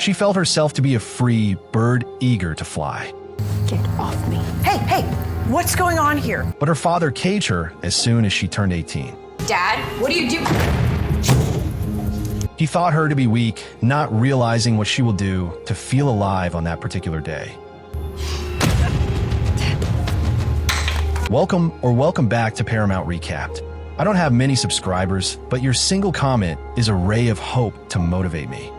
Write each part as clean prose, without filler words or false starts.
She felt herself to be a free bird eager to fly. Get off me. Hey, what's going on here? But her father caged her as soon as she turned 18. Dad, what do you do? He thought her to be weak, not realizing what she will do to feel alive on that particular day. Welcome back to Paramount Recapped. I don't have many subscribers, but your single comment is a ray of hope to motivate me.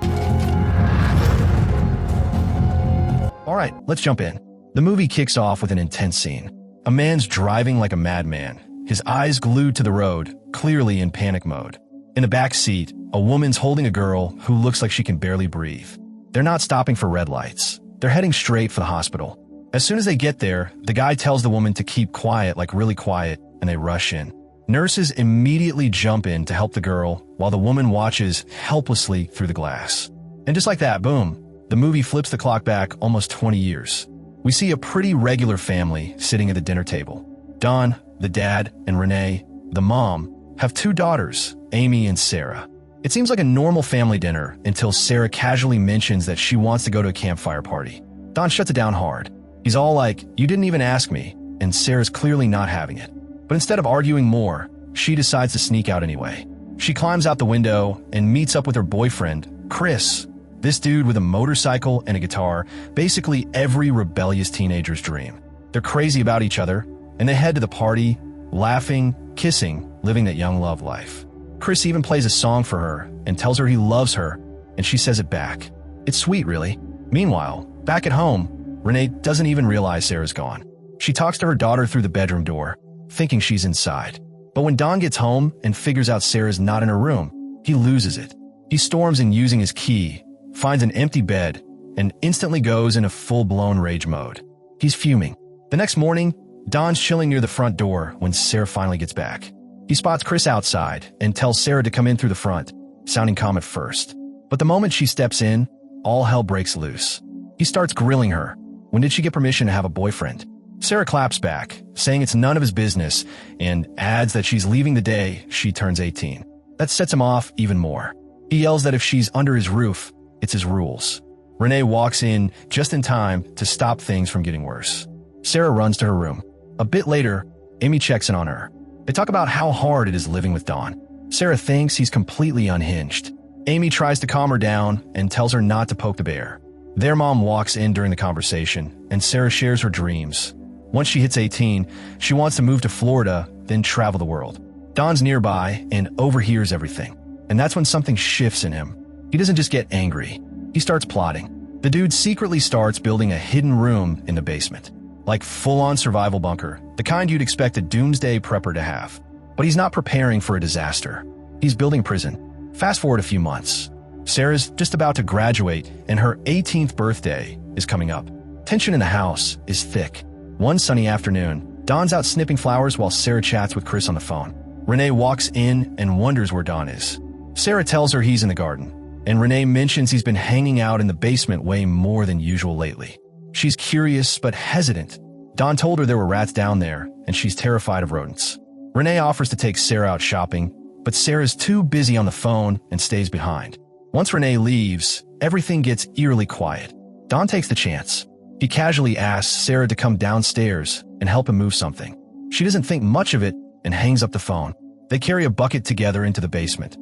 Alright, let's jump in. The movie kicks off with an intense scene. A man's driving like a madman, his eyes glued to the road, clearly in panic mode. In the back seat, a woman's holding a girl who looks like she can barely breathe. They're not stopping for red lights. They're heading straight for the hospital. As soon as they get there, the guy tells the woman to keep quiet, like really quiet, and they rush in. Nurses immediately jump in to help the girl, while the woman watches helplessly through the glass. And just like that, boom, the movie flips the clock back almost 20 years. We see a pretty regular family sitting at the dinner table. Don, the dad, and Renee, the mom, have two daughters, Amy and Sarah. It seems like a normal family dinner until Sarah casually mentions that she wants to go to a campfire party. Don shuts it down hard. He's all like, "You didn't even ask me," and Sarah's clearly not having it. But instead of arguing more, she decides to sneak out anyway. She climbs out the window and meets up with her boyfriend, Chris. This dude with a motorcycle and a guitar, basically every rebellious teenager's dream. They're crazy about each other, and they head to the party, laughing, kissing, living that young love life. Chris even plays a song for her and tells her he loves her, and she says it back. It's sweet, really. Meanwhile, back at home, Renee doesn't even realize Sarah's gone. She talks to her daughter through the bedroom door, thinking she's inside. But when Don gets home and figures out Sarah's not in her room, he loses it. He storms in using his key, finds an empty bed, and instantly goes into full-blown rage mode. He's fuming. The next morning, Don's chilling near the front door when Sarah finally gets back. He spots Chris outside and tells Sarah to come in through the front, sounding calm at first. But the moment she steps in, all hell breaks loose. He starts grilling her. When did she get permission to have a boyfriend? Sarah claps back, saying it's none of his business, and adds that she's leaving the day she turns 18. That sets him off even more. He yells that if she's under his roof, it's his rules. Renee walks in just in time to stop things from getting worse. Sarah runs to her room. A bit later, Amy checks in on her. They talk about how hard it is living with Don. Sarah thinks he's completely unhinged. Amy tries to calm her down and tells her not to poke the bear. Their mom walks in during the conversation, and Sarah shares her dreams. Once she hits 18, she wants to move to Florida, then travel the world. Don's nearby and overhears everything. And that's when something shifts in him. He doesn't just get angry. He starts plotting. The dude secretly starts building a hidden room in the basement. Like full-on survival bunker, the kind you'd expect a doomsday prepper to have. But he's not preparing for a disaster. He's building prison. Fast forward a few months. Sarah's just about to graduate, and her 18th birthday is coming up. Tension in the house is thick. One sunny afternoon, Don's out snipping flowers while Sarah chats with Chris on the phone. Renee walks in and wonders where Don is. Sarah tells her he's in the garden, and Renee mentions he's been hanging out in the basement way more than usual lately. She's curious but hesitant. Don told her there were rats down there, and she's terrified of rodents. Renee offers to take Sarah out shopping, but Sarah's too busy on the phone and stays behind. Once Renee leaves, everything gets eerily quiet. Don takes the chance. He casually asks Sarah to come downstairs and help him move something. She doesn't think much of it and hangs up the phone. They carry a bucket together into the basement.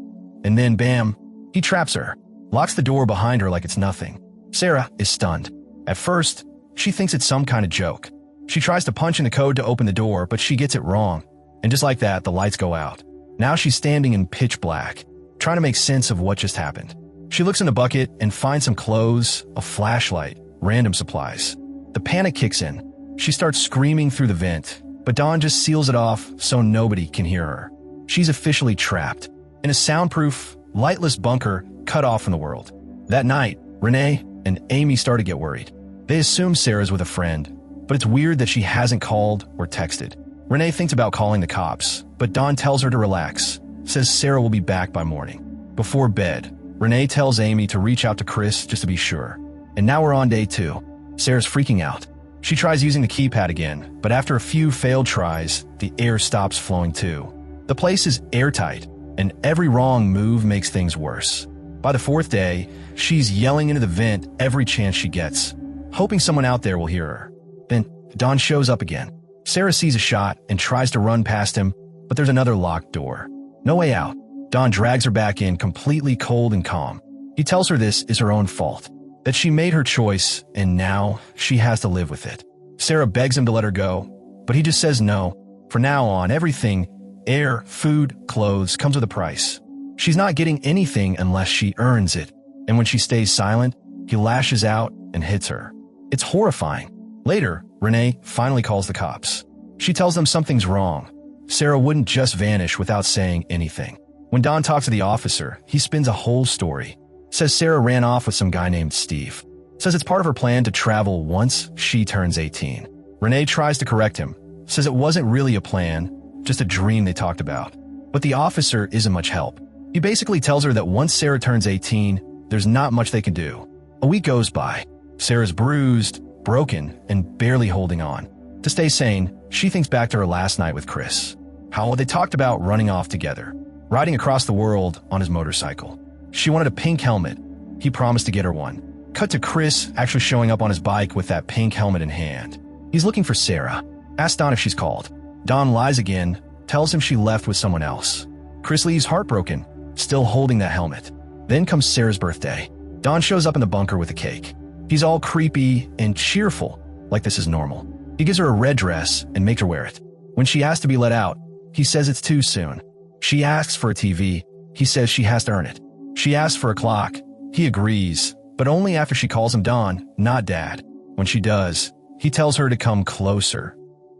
And then, bam, he traps her, locks the door behind her like it's nothing. Sarah is stunned. At first, she thinks it's some kind of joke. She tries to punch in the code to open the door, but she gets it wrong. And just like that, the lights go out. Now she's standing in pitch black, trying to make sense of what just happened. She looks in the bucket and finds some clothes, a flashlight, random supplies. The panic kicks in. She starts screaming through the vent, but Dawn just seals it off so nobody can hear her. She's officially trapped in a soundproof, lightless bunker cut off from the world. That night, Renee and Amy start to get worried. They assume Sarah's with a friend, but it's weird that she hasn't called or texted. Renee thinks about calling the cops, but Dawn tells her to relax, says Sarah will be back by morning. Before bed, Renee tells Amy to reach out to Chris just to be sure. And now we're on day 2. Sarah's freaking out. She tries using the keypad again, but after a few failed tries, the air stops flowing too. The place is airtight, and every wrong move makes things worse. By the fourth day, she's yelling into the vent every chance she gets, hoping someone out there will hear her. Then, Don shows up again. Sarah sees a shot and tries to run past him, but there's another locked door. No way out. Don drags her back in, completely cold and calm. He tells her this is her own fault, that she made her choice and now she has to live with it. Sarah begs him to let her go, but he just says no. From now on, everything, air, food, clothes, comes with a price. She's not getting anything unless she earns it, and when she stays silent, he lashes out and hits her. It's horrifying. Later, Renee finally calls the cops. She tells them something's wrong. Sarah wouldn't just vanish without saying anything. When Don talks to the officer, he spins a whole story. Says Sarah ran off with some guy named Steve. Says it's part of her plan to travel once she turns 18. Renee tries to correct him. Says it wasn't really a plan, just a dream they talked about. But the officer isn't much help. He basically tells her that once Sarah turns 18, there's not much they can do. A week goes by. Sarah's bruised, broken, and barely holding on. To stay sane, she thinks back to her last night with Chris. How they talked about running off together, riding across the world on his motorcycle. She wanted a pink helmet. He promised to get her one. Cut to Chris actually showing up on his bike with that pink helmet in hand. He's looking for Sarah. Asks Don if she's called. Don lies again, tells him she left with someone else. Chris leaves heartbroken, still holding that helmet. Then comes Sarah's birthday. Don shows up in the bunker with a cake. He's all creepy and cheerful, like this is normal. He gives her a red dress and makes her wear it. When she asks to be let out, he says it's too soon. She asks for a TV. He says she has to earn it. She asks for a clock. He agrees, but only after she calls him Don, not Dad. When she does, he tells her to come closer.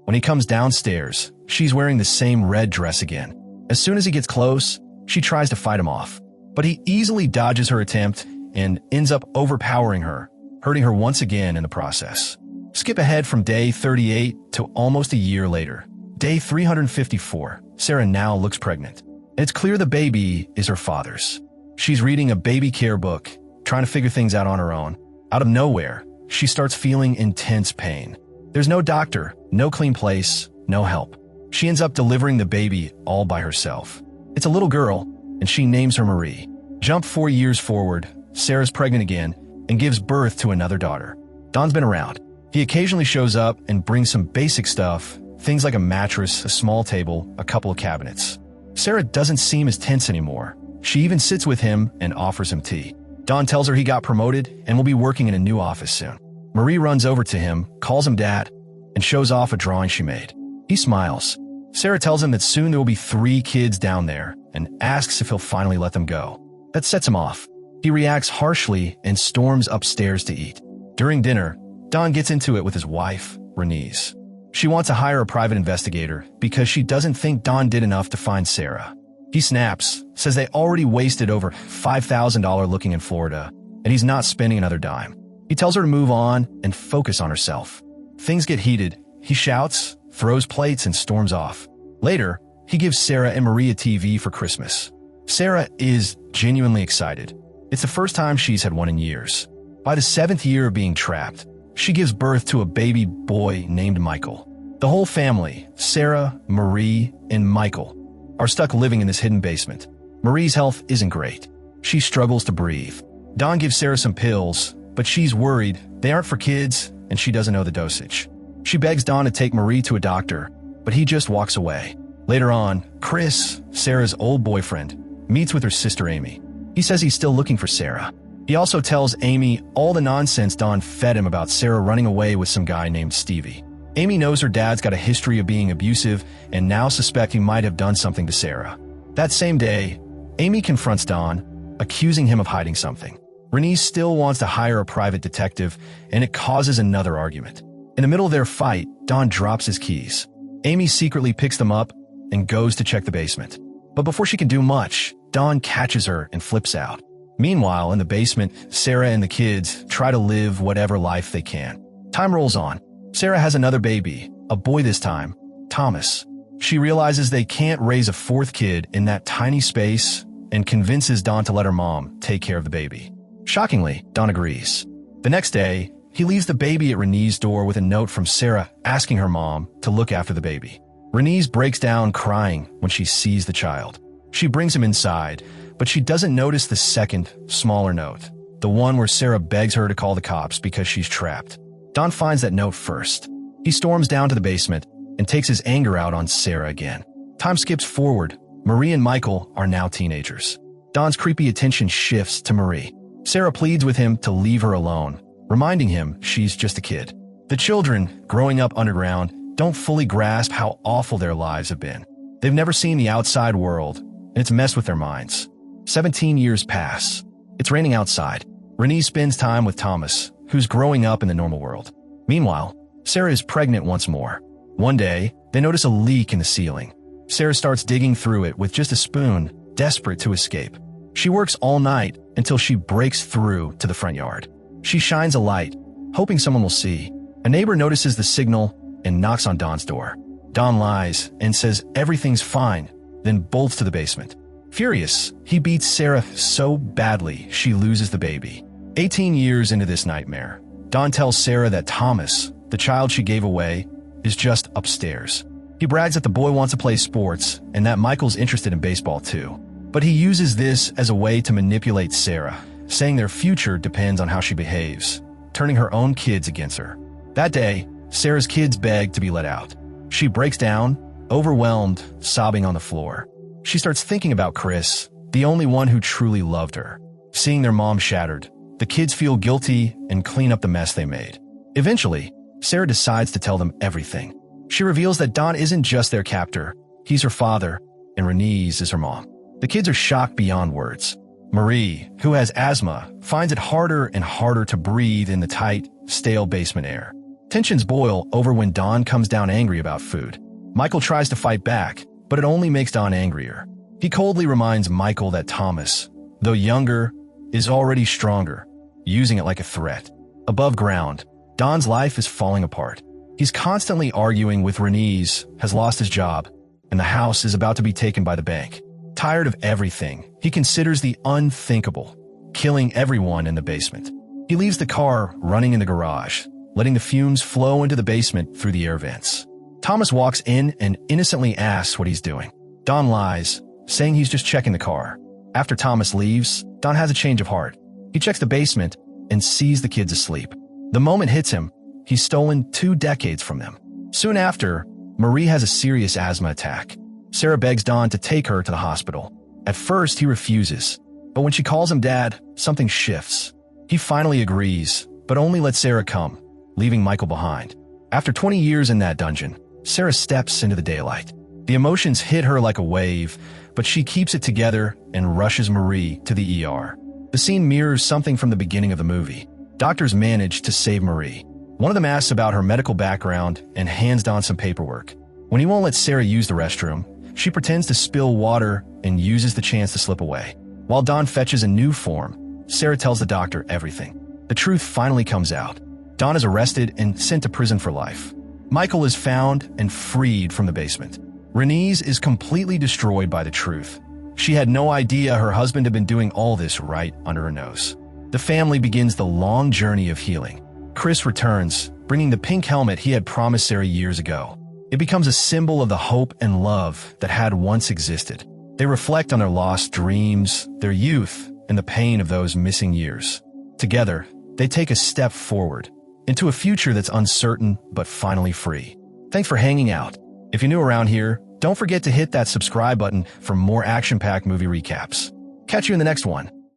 When he comes downstairs, she's wearing the same red dress again. As soon as he gets close, she tries to fight him off, but he easily dodges her attempt and ends up overpowering her, hurting her once again in the process. Skip ahead from day 38 to almost a year later. Day 354, Sarah now looks pregnant. It's clear the baby is her father's. She's reading a baby care book, trying to figure things out on her own. Out of nowhere, she starts feeling intense pain. There's no doctor, no clean place, no help. She ends up delivering the baby all by herself. It's a little girl, and she names her Marie. Jump 4 years forward, Sarah's pregnant again and gives birth to another daughter. Don's been around. He occasionally shows up and brings some basic stuff, things like a mattress, a small table, a couple of cabinets. Sarah doesn't seem as tense anymore. She even sits with him and offers him tea. Don tells her he got promoted and will be working in a new office soon. Marie runs over to him, calls him Dad, and shows off a drawing she made. He smiles. Sarah tells him that soon there will be 3 kids down there and asks if he'll finally let them go. That sets him off. He reacts harshly and storms upstairs to eat. During dinner, Don gets into it with his wife, Renise. She wants to hire a private investigator because she doesn't think Don did enough to find Sarah. He snaps, says they already wasted over $5,000 looking in Florida, and he's not spending another dime. He tells her to move on and focus on herself. Things get heated. He shouts, throws plates, and storms off. Later, he gives Sarah and Marie a TV for Christmas. Sarah is genuinely excited. It's the first time she's had one in years. By the 7th year of being trapped, she gives birth to a baby boy named Michael. The whole family, Sarah, Marie, and Michael, are stuck living in this hidden basement. Marie's health isn't great. She struggles to breathe. Don gives Sarah some pills, but she's worried they aren't for kids and she doesn't know the dosage. She begs Don to take Marie to a doctor, but he just walks away. Later on, Chris, Sarah's old boyfriend, meets with her sister Amy. He says he's still looking for Sarah. He also tells Amy all the nonsense Don fed him about Sarah running away with some guy named Stevie. Amy knows her dad's got a history of being abusive and now suspects he might have done something to Sarah. That same day, Amy confronts Don, accusing him of hiding something. Renise still wants to hire a private detective, and it causes another argument. In the middle of their fight, Don drops his keys. Amy secretly picks them up and goes to check the basement. But before she can do much, Don catches her and flips out. Meanwhile, in the basement, Sarah and the kids try to live whatever life they can. Time rolls on. Sarah has another baby, a boy this time, Thomas. She realizes they can't raise a 4th kid in that tiny space and convinces Don to let her mom take care of the baby. Shockingly, Don agrees. The next day, he leaves the baby at Renise's door with a note from Sarah asking her mom to look after the baby. Renise breaks down crying when she sees the child. She brings him inside, but she doesn't notice the second, smaller note, the one where Sarah begs her to call the cops because she's trapped. Don finds that note first. He storms down to the basement and takes his anger out on Sarah again. Time skips forward. Marie and Michael are now teenagers. Don's creepy attention shifts to Marie. Sarah pleads with him to leave her alone, reminding him she's just a kid. The children, growing up underground, don't fully grasp how awful their lives have been. They've never seen the outside world, and it's messed with their minds. 17 years pass. It's raining outside. Renee spends time with Thomas, who's growing up in the normal world. Meanwhile, Sarah is pregnant once more. One day, they notice a leak in the ceiling. Sarah starts digging through it with just a spoon, desperate to escape. She works all night until she breaks through to the front yard. She shines a light, hoping someone will see. A neighbor notices the signal and knocks on Don's door. Don lies and says everything's fine, then bolts to the basement. Furious, he beats Sarah so badly she loses the baby. 18 years into this nightmare, Don tells Sarah that Thomas, the child she gave away, is just upstairs. He brags that the boy wants to play sports and that Michael's interested in baseball too. But he uses this as a way to manipulate Sarah, saying their future depends on how she behaves, turning her own kids against her. That day, Sarah's kids beg to be let out. She breaks down, overwhelmed, sobbing on the floor. She starts thinking about Chris, the only one who truly loved her. Seeing their mom shattered, the kids feel guilty and clean up the mess they made. Eventually, Sarah decides to tell them everything. She reveals that Don isn't just their captor, he's her father, and Renee's is her mom. The kids are shocked beyond words. Marie, who has asthma, finds it harder and harder to breathe in the tight, stale basement air. Tensions boil over when Don comes down angry about food. Michael tries to fight back, but it only makes Don angrier. He coldly reminds Michael that Thomas, though younger, is already stronger, using it like a threat. Above ground, Don's life is falling apart. He's constantly arguing with Renee's, has lost his job, and the house is about to be taken by the bank. Tired of everything, he considers the unthinkable, killing everyone in the basement. He leaves the car running in the garage, letting the fumes flow into the basement through the air vents. Thomas walks in and innocently asks what he's doing. Don lies, saying he's just checking the car. After Thomas leaves, Don has a change of heart. He checks the basement and sees the kids asleep. The moment hits him, he's stolen 2 decades from them. Soon after, Marie has a serious asthma attack. Sarah begs Don to take her to the hospital. At first, he refuses, but when she calls him Dad, something shifts. He finally agrees, but only lets Sarah come, leaving Michael behind. After 20 years in that dungeon, Sarah steps into the daylight. The emotions hit her like a wave, but she keeps it together and rushes Marie to the ER. The scene mirrors something from the beginning of the movie. Doctors manage to save Marie. One of them asks about her medical background and hands Don some paperwork. When he won't let Sarah use the restroom, she pretends to spill water and uses the chance to slip away. While Don fetches a new form, Sarah tells the doctor everything. The truth finally comes out. Don is arrested and sent to prison for life. Michael is found and freed from the basement. Renee's is completely destroyed by the truth. She had no idea her husband had been doing all this right under her nose. The family begins the long journey of healing. Chris returns, bringing the pink helmet he had promised Sarah years ago. It becomes a symbol of the hope and love that had once existed. They reflect on their lost dreams, their youth, and the pain of those missing years. Together, they take a step forward into a future that's uncertain but finally free. Thanks for hanging out. If you're new around here, don't forget to hit that subscribe button for more action-packed movie recaps. Catch you in the next one.